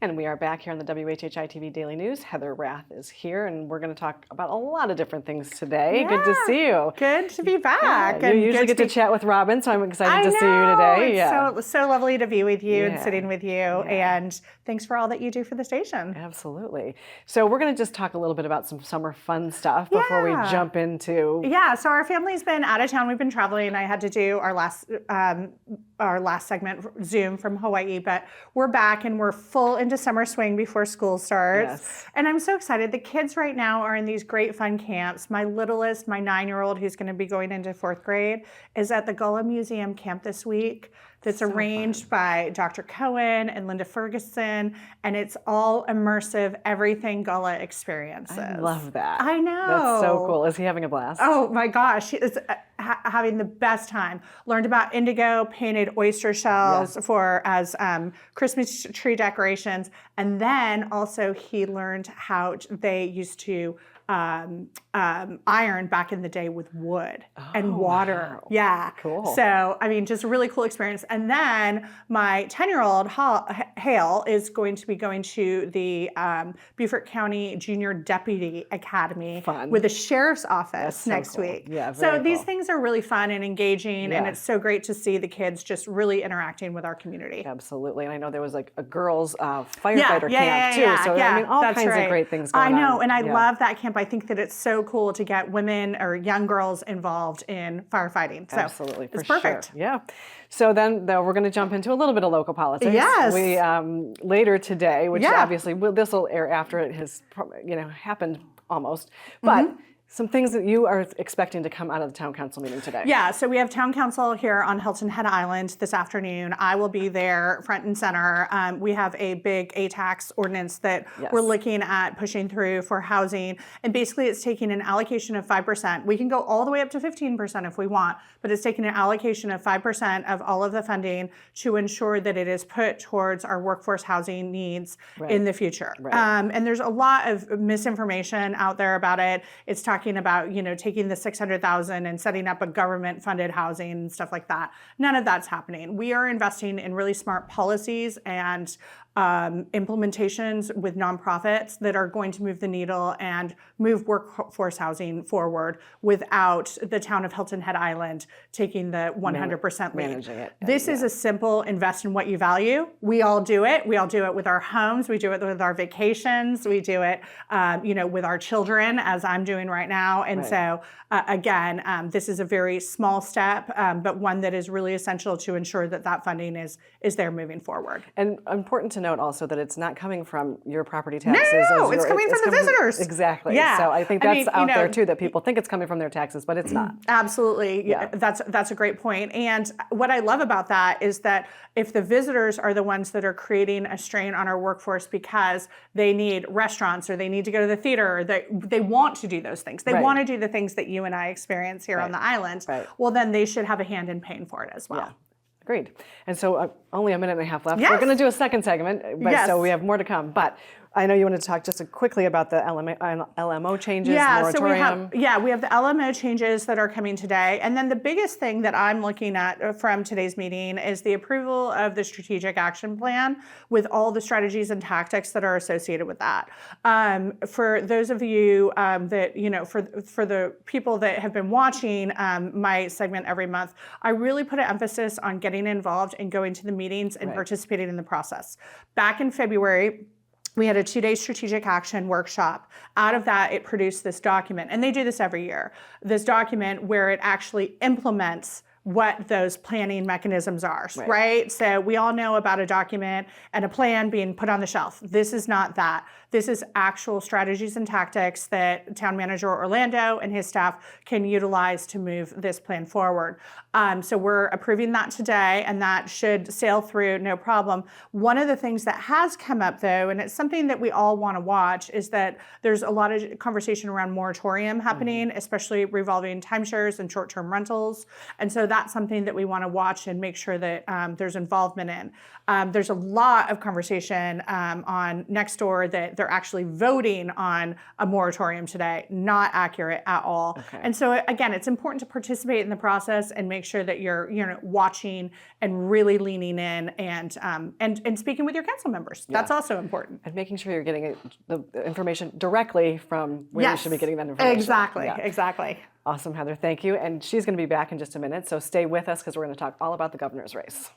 And we are back here on the WHHI-TV Daily News. Heather Rath is here, and we're going to talk about a lot of different things today. Good to see you. Good to be back. You usually get to chat with Robin, so I'm excited to see you today. It's so lovely to be with you and sitting with you, and thanks for all that you do for the station. Absolutely. So we're going to just talk a little bit about some summer fun stuff before we jump into... So our family's been out of town. We've been traveling. I had to do our last segment, Zoom from Hawaii, but we're back and we're full into summer swing before school starts. Yes. And I'm so excited. The kids right now are in these great fun camps. My littlest, my 9-year-old, who's going to be going into 4th grade, is at the Gullah Museum camp this week. That's arranged by Dr. Cohen and Linda Ferguson, and it's all immersive, everything Gullah experiences. I love that. I know. That's so cool. Is he having a blast? Oh my gosh, he is having the best time. Learned about indigo, painted oyster shells as Christmas tree decorations, and then also he learned how they used to iron back in the day with wood and water. Wow. Yeah. Cool. So, I mean, just a really cool experience. And then my 10-year-old, Hale, is going to be going to the Beaufort County Junior Deputy Academy with the Sheriff's Office next week. Yeah, so cool. These things are really fun and engaging, and it's so great to see the kids just really interacting with our community. Absolutely. And I know there was like a girls firefighter camp too. So I mean, all kinds of great things going on. I know, and I love that camp. I think that it's so cool to get women or young girls involved in firefighting. So absolutely, it's perfect. Sure. Yeah. So then, though, we're going to jump into a little bit of local politics. Yes. We later today, which obviously this will air after it has happened almost, but. Some things that you are expecting to come out of the town council meeting today. Yeah, so we have town council here on Hilton Head Island this afternoon. I will be there front and center. We have a big A-tax ordinance that we're looking at pushing through for housing. And basically it's taking an allocation of 5%. We can go all the way up to 15% if we want, but it's taking an allocation of 5% of all of the funding to ensure that it is put towards our workforce housing needs in the future. And there's a lot of misinformation out there about it. It's talking about, taking the $600,000 and setting up a government-funded housing and stuff like that. None of that's happening. We are investing in really smart policies and implementations with nonprofits that are going to move the needle and move workforce housing forward without the town of Hilton Head Island taking the 100% lead. Managing it. This is a simple invest in what you value. We all do it. We all do it with our homes. We do it with our vacations. We do it, with our children, as I'm doing right now. And so, again, this is a very small step, but one that is really essential to ensure that that funding is there moving forward. And important to note also that it's not coming from your property taxes. No, it's coming from the visitors. Exactly. Yeah. So I think that's out there too, that people think it's coming from their taxes, but it's not. Absolutely. Yeah. That's a great point. And what I love about that is that if the visitors are the ones that are creating a strain on our workforce because they need restaurants or they need to go to the theater, or they want to do those things. They want to do the things that you and I experience here on the island. Well, then they should have a hand in paying for it as well. Yeah. Agreed. And so only a minute and a half left. We're going to do a second segment, so we have more to come. But I know you wanted to talk just quickly about the LMO changes, moratorium. So we have the LMO changes that are coming today. And then the biggest thing that I'm looking at from today's meeting is the approval of the strategic action plan with all the strategies and tactics that are associated with that. For those of you for the people that have been watching my segment every month, I really put an emphasis on getting involved and going to the meetings and participating in the process. Back in February, we had a 2-day strategic action workshop. Out of that, it produced this document, and they do this every year, this document where it actually implements what those planning mechanisms are, right? So we all know about a document and a plan being put on the shelf. This is not that. This is actual strategies and tactics that Town Manager Orlando and his staff can utilize to move this plan forward. So we're approving that today, and that should sail through no problem. One of the things that has come up, though, and it's something that we all want to watch, is that there's a lot of conversation around moratorium happening, especially revolving timeshares and short-term rentals. And so that's something that we want to watch and make sure that there's involvement in. There's a lot of conversation on Nextdoor that they're actually voting on a moratorium today. Not accurate at all. Okay. And so again, it's important to participate in the process and make sure that you're watching and really leaning in and speaking with your council members. Yeah. That's also important. And making sure you're getting the information directly from where you should be getting that information. Exactly. Yeah. Exactly. Awesome, Heather. Thank you. And she's going to be back in just a minute. So stay with us because we're going to talk all about the governor's race.